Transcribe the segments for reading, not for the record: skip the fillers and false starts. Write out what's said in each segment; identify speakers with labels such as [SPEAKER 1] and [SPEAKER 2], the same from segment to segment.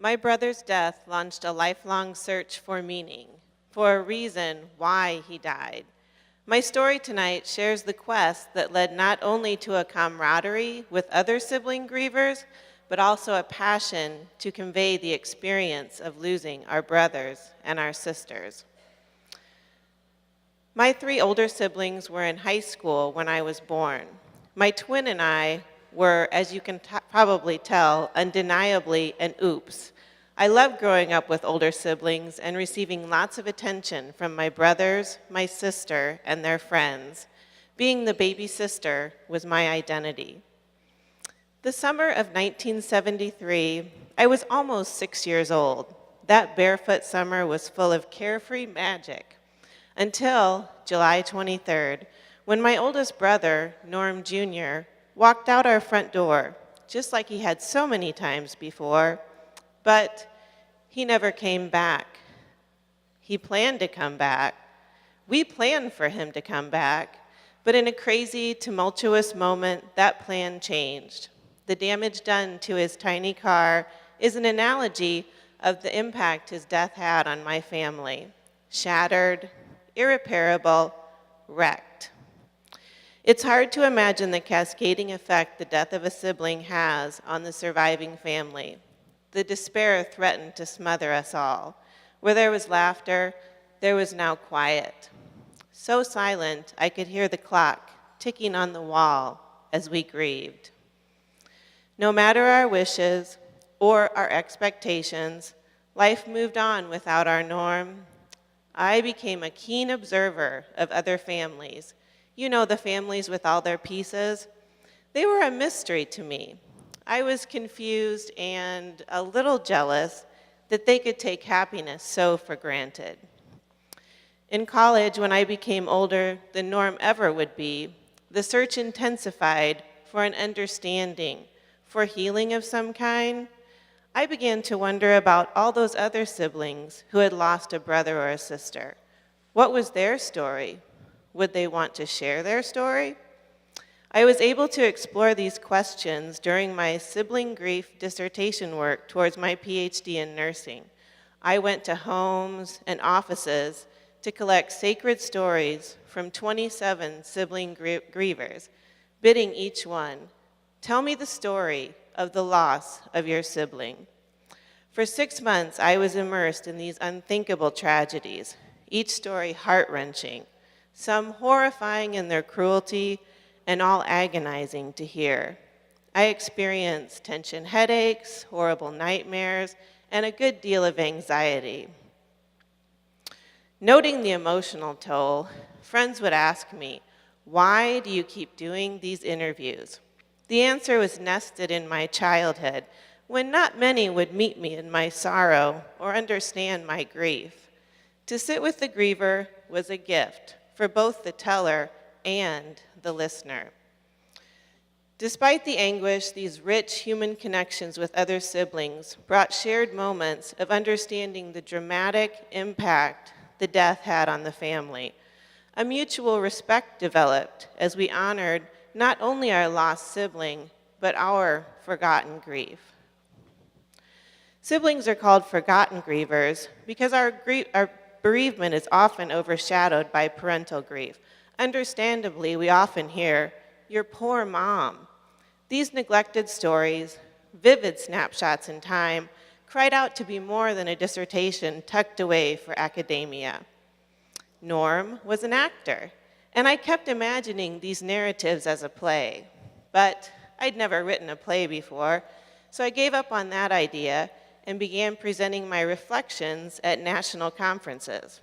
[SPEAKER 1] My brother's death launched a lifelong search for meaning, for a reason why he died. My story tonight shares the quest that led not only to a camaraderie with other sibling grievers, but also a passion to convey the experience of losing our brothers and our sisters. My three older siblings were in high school when I was born. My twin and I were, as you can probably tell, undeniably an oops. I loved growing up with older siblings and receiving lots of attention from my brothers, my sister, and their friends. Being the baby sister was my identity. The summer of 1973, I was almost 6 years old. That barefoot summer was full of carefree magic until July 23rd, when my oldest brother, Norm Jr., walked out our front door, just like he had so many times before, but he never came back. He planned to come back. We planned for him to come back, but in a crazy, tumultuous moment, that plan changed. The damage done to his tiny car is an analogy of the impact his death had on my family. Shattered, irreparable, wrecked. It's hard to imagine the cascading effect the death of a sibling has on the surviving family. The despair threatened to smother us all. Where there was laughter, there was now quiet. So silent, I could hear the clock ticking on the wall as we grieved. No matter our wishes or our expectations, life moved on without our Norm. I became a keen observer of other families. You know, the families with all their pieces. They were a mystery to me. I was confused and a little jealous that they could take happiness so for granted. In college, when I became older than Norm ever would be, the search intensified for an understanding, for healing of some kind. I began to wonder about all those other siblings who had lost a brother or a sister. What was their story? Would they want to share their story? I was able to explore these questions during my sibling grief dissertation work towards my PhD in nursing. I went to homes and offices to collect sacred stories from 27 sibling grievers, bidding each one, tell me the story of the loss of your sibling. For 6 months, I was immersed in these unthinkable tragedies, each story heart-wrenching, some horrifying in their cruelty, and all agonizing to hear. I experienced tension headaches, horrible nightmares, and a good deal of anxiety. Noting the emotional toll, friends would ask me, why do you keep doing these interviews? The answer was nested in my childhood, when not many would meet me in my sorrow or understand my grief. To sit with the griever was a gift for both the teller and the listener. Despite the anguish, these rich human connections with other siblings brought shared moments of understanding the dramatic impact the death had on the family. A mutual respect developed as we honored not only our lost sibling, but our forgotten grief. Siblings are called forgotten grievers because our bereavement is often overshadowed by parental grief. Understandably, we often hear, your poor mom. These neglected stories, vivid snapshots in time, cried out to be more than a dissertation tucked away for academia. Norm was an actor, and I kept imagining these narratives as a play. But I'd never written a play before, so I gave up on that idea and began presenting my reflections at national conferences.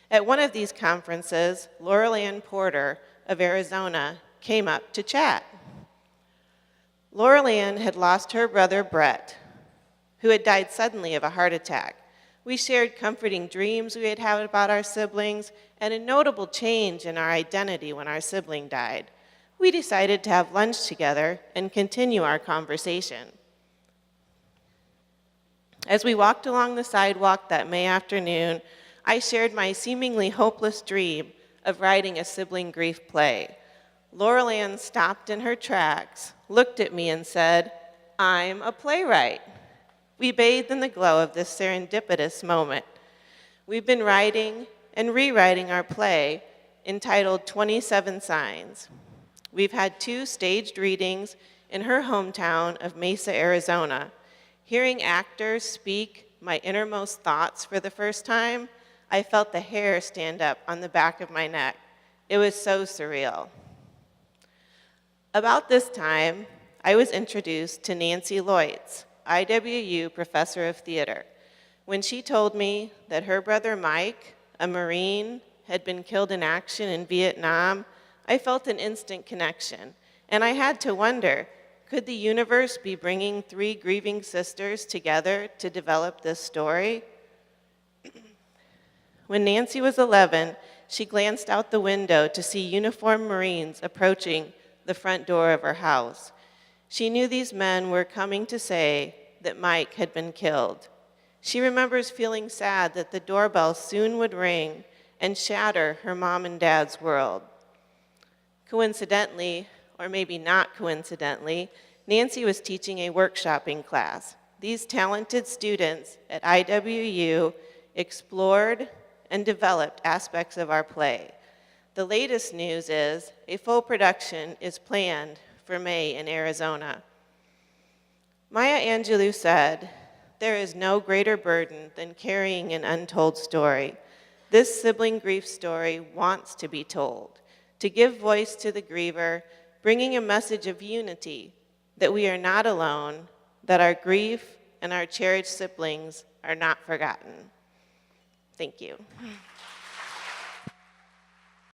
[SPEAKER 1] At one of these conferences, Laurel Ann Porter of Arizona came up to chat. Laurel Ann had lost her brother, Brett, who had died suddenly of a heart attack. We shared comforting dreams we had had about our siblings and a notable change in our identity when our sibling died. We decided to have lunch together and continue our conversation. As we walked along the sidewalk that May afternoon, I shared my seemingly hopeless dream of writing a sibling grief play. Laurel Ann stopped in her tracks, looked at me and said, I'm a playwright. We bathed in the glow of this serendipitous moment. We've been writing and rewriting our play entitled 27 Signs. We've had 2 staged readings in her hometown of Mesa, Arizona. Hearing actors speak my innermost thoughts for the first time, I felt the hair stand up on the back of my neck. It was so surreal. About this time, I was introduced to Nancy Loitz, IWU professor of theater. When she told me that her brother Mike, a Marine, had been killed in action in Vietnam, I felt an instant connection, and I had to wonder, could the universe be bringing 3 grieving sisters together to develop this story? When Nancy was 11, she glanced out the window to see uniformed Marines approaching the front door of her house. She knew these men were coming to say that Mike had been killed. She remembers feeling sad that the doorbell soon would ring and shatter her mom and dad's world. Coincidentally, or maybe not coincidentally, Nancy was teaching a workshopping class. These talented students at IWU explored and developed aspects of our play. The latest news is a full production is planned for May in Arizona. Maya Angelou said, "There is no greater burden than carrying an untold story. This sibling grief story wants to be told, to give voice to the griever, bringing a message of unity, that we are not alone, that our grief and our cherished siblings are not forgotten." Thank you.